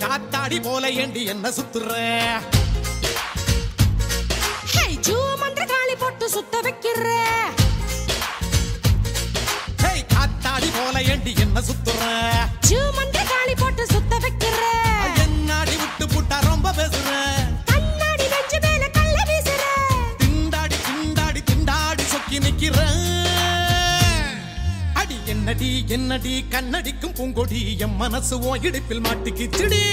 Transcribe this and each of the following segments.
காத்தாடி போல ஏண்டி என்ன சுத்துற மந்திர காளி போட்டு சுத்த வைக்கிற காத்தாடி போல ஏண்டி என்ன சுத்துற மந்திர காளி போட்டு சுத்த வைக்கிற என்னாடி விட்டு புட்டா ரொம்ப பேசுற கண்ணாடி நெஞ்சு மேல கள்ள வீசுற திண்டாடி திண்டாடி திண்டாடி சொக்கி நிக்கிற அடி என்னடி என்னடி கண்ணடிக்கும் பூங்கொடி என் மனசு ஓ இடுப்பில் மாட்டிக்கிச்சுடி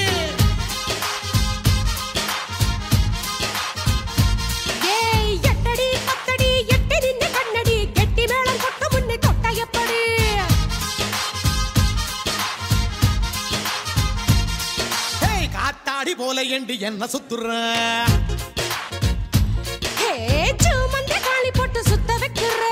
போல ஏண்டி என்ன சுத்துற மந்திர காளி போட்டு சுத்த வைக்கிற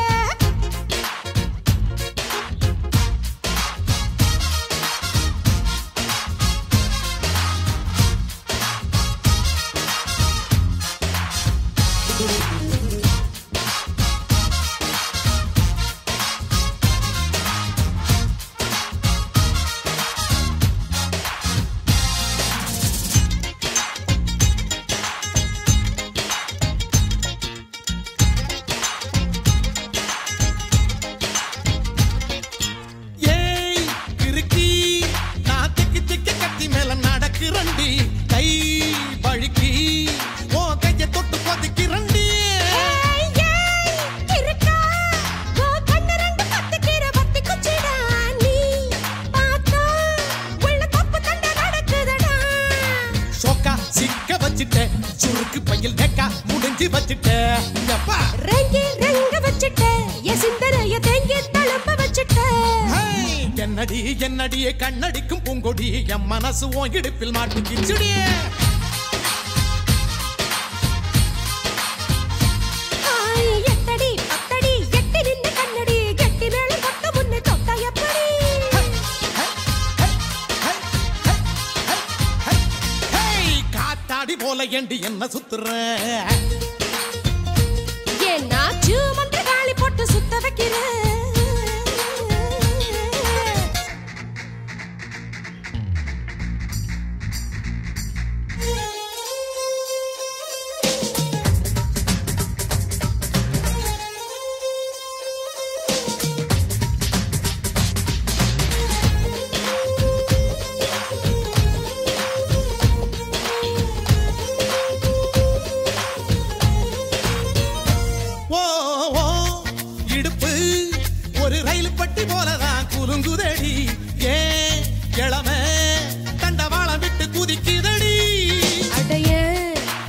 கை வழுக்கி ஓ கைய தொட்டு கொதிக்கிறண்டி சோக்கா சிக்க வச்சிட்ட சுருக்கு பையில் கேக்கா முடிஞ்சு வச்சிட்ட என்னடி என்னடியே கண்ணடிக்கும் பூங்கொடி என் மனசு ஓ இடுப்பில் மாட்டிக்கிச்சுடி காத்தாடி போல ஏண்டி என்ன சுத்துற மந்திர காளி போட்டு சுத்த வைக்கிற ஒரு ரயில் பட்டி போலதான் குலுங்குதடி ஏன் கிழமை தண்டவாளம் விட்டு குதிக்குதடி அடைய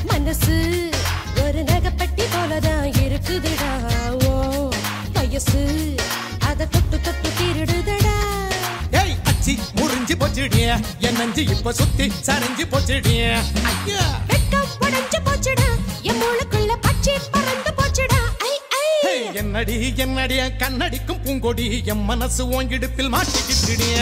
மனசு ஒரு நகைப்பட்டி போலதான் இருக்குதுடா ஓ வயசு அத தொட்டு தொட்டு திருடுதடா ஏய் அச்சி முறிஞ்சு போச்சுடிய என் நஞ்சு இப்ப சுத்தி சரிஞ்சு போச்சுடிய ஐயா வெக்கம் உடைஞ்சு போச்சுடா என் மூளைக்குள்ள பச்சை பறந்து போச்சுடா என்னடி என்னடிய கண்ணடிக்கும் பூங்கொடி என் மனசு ஓங்கிடுப்பில் மாட்டிக்கிட்டுடிய